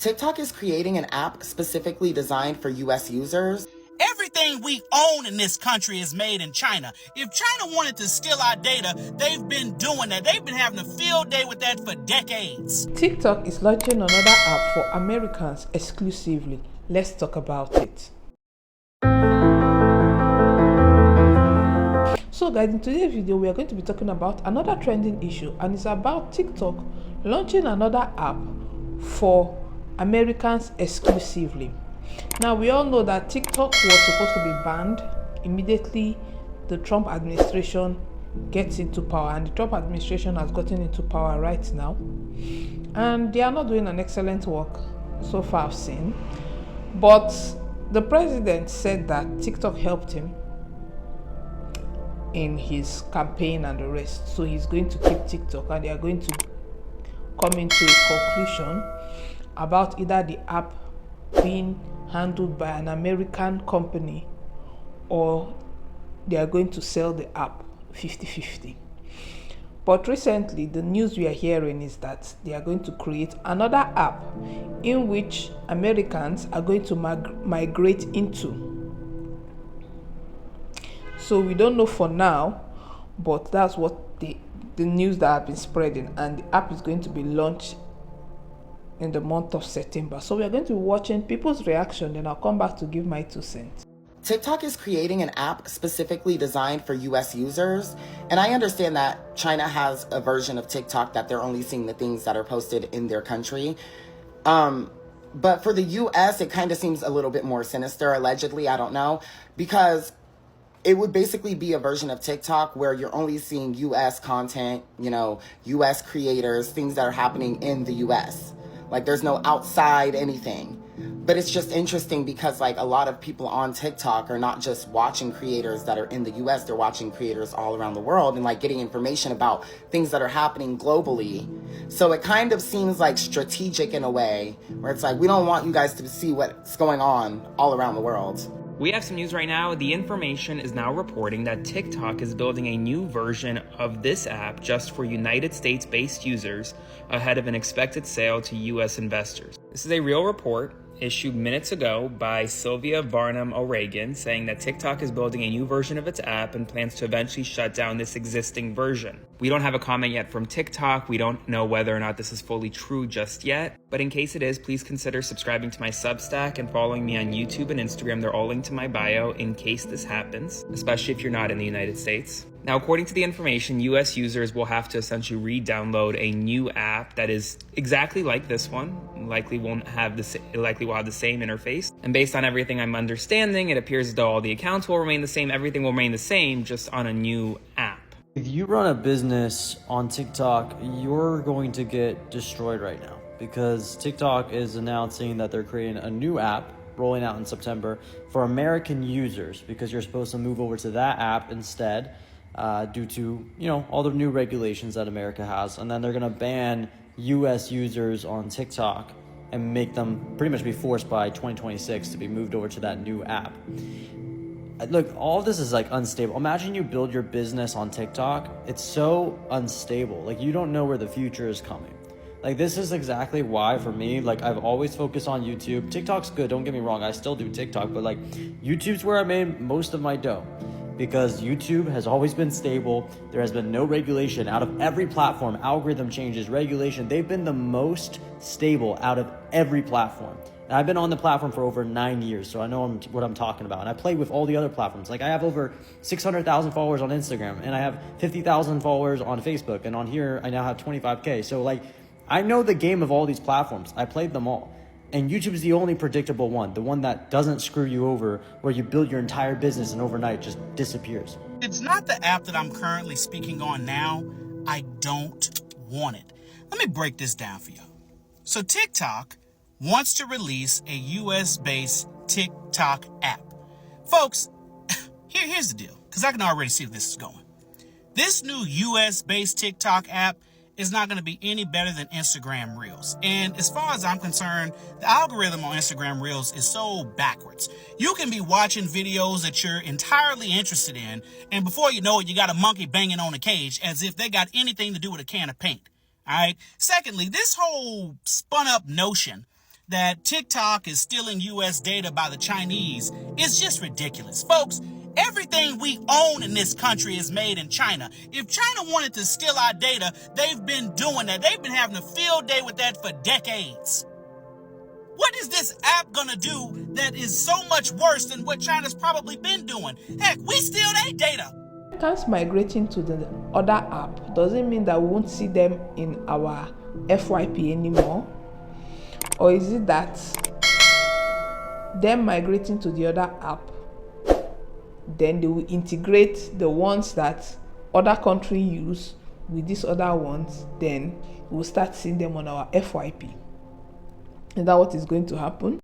TikTok is creating an app specifically designed for US users. Everything we own in this country is made in China. If China wanted to steal our data, they've been doing that. They've been having a field day with that for decades. TikTok is launching another app for Americans exclusively. Let's talk about it. So guys, in today's video, we are going to be talking about another trending issue, and it's about TikTok launching another app for Americans exclusively. Now, we all know that TikTok was supposed to be banned immediately the Trump administration gets into power, and the Trump administration has gotten into power right now, and they are not doing an excellent work so far I've seen. But the president said that TikTok helped him in his campaign and the rest, so he's going to keep TikTok, and they are going to come into a conclusion about either the app being handled by an American company or they are going to sell the app 50-50. But recently, the news we are hearing is that they are going to create another app in which Americans are going to migrate into. So we don't know for now, but that's what the news that have been spreading, and the app is going to be launched in the month of September. So we are going to be watching people's reaction, then I'll come back to give my 2 cents. TikTok is creating an app specifically designed for US users. And I understand that China has a version of TikTok that they're only seeing the things that are posted in their country. But for the US, it kind of seems a little bit more sinister, allegedly, I don't know, because it would basically be a version of TikTok where you're only seeing US content, US creators, things that are happening in the US. Like, there's no outside anything. But it's just interesting because, like, a lot of people on TikTok are not just watching creators that are in the US, they're watching creators all around the world and, like, getting information about things that are happening globally. So it kind of seems, like, strategic in a way, where it's like, we don't want you guys to see what's going on all around the world. We have some news right now. The information is now reporting that TikTok is building a new version of this app just for United States-based users ahead of an expected sale to US investors. This is a real report issued minutes ago by Sylvia Varnum O'Regan, saying that TikTok is building a new version of its app and plans to eventually shut down this existing version. We don't have a comment yet from TikTok. We don't know whether or not this is fully true just yet, but in case it is, please consider subscribing to my Substack and following me on YouTube and Instagram. They're all linked to my bio in case this happens, especially if you're not in the United States. Now, according to the information, US users will have to essentially re-download a new app that is exactly like this one. Likely will have the same interface. And based on everything I'm understanding, it appears as though all the accounts will remain the same. Everything will remain the same, just on a new app. If you run a business on TikTok, you're going to get destroyed right now, because TikTok is announcing that they're creating a new app rolling out in September for American users, because you're supposed to move over to that app instead. Due to, all the new regulations that America has. And then they're going to ban US users on TikTok and make them pretty much be forced by 2026 to be moved over to that new app. Look, all of this is like unstable. Imagine you build your business on TikTok. It's so unstable. Like, you don't know where the future is coming. Like, this is exactly why, for me, like, I've always focused on YouTube. TikTok's good, don't get me wrong. I still do TikTok, but like, YouTube's where I made most of my dough. Because YouTube has always been stable. There has been no regulation out of every platform. Algorithm changes, regulation. They've been the most stable out of every platform. And I've been on the platform for over 9 years, so I know what I'm talking about. And I play with all the other platforms. Like, I have over 600,000 followers on Instagram, and I have 50,000 followers on Facebook. And on here, I now have 25K. So, like, I know the game of all these platforms. I played them all. And YouTube is the only predictable one, the one that doesn't screw you over, where you build your entire business and overnight just disappears. It's not the app that I'm currently speaking on now. I don't want it. Let me break this down for you. So TikTok wants to release a US-based TikTok app. Folks, here's the deal, because I can already see where this is going. This new US-based TikTok app is not going to be any better than Instagram Reels. And as far as I'm concerned, the algorithm on Instagram Reels is so backwards. You can be watching videos that you're entirely interested in, and before you know it, you got a monkey banging on a cage as if they got anything to do with a can of paint. All right. Secondly, this whole spun up notion that TikTok is stealing US data by the Chinese is just ridiculous. Folks, everything we own in this country is made in China. If China wanted to steal our data, they've been doing that. They've been having a field day with that for decades. What is this app gonna do that is so much worse than what China's probably been doing? Heck, we steal their data. Americans migrating to the other app doesn't mean that we won't see them in our FYP anymore? Or is it that them migrating to the other app, then they will integrate the ones that other countries use with these other ones, then we'll start seeing them on our FYP? Is that what is going to happen?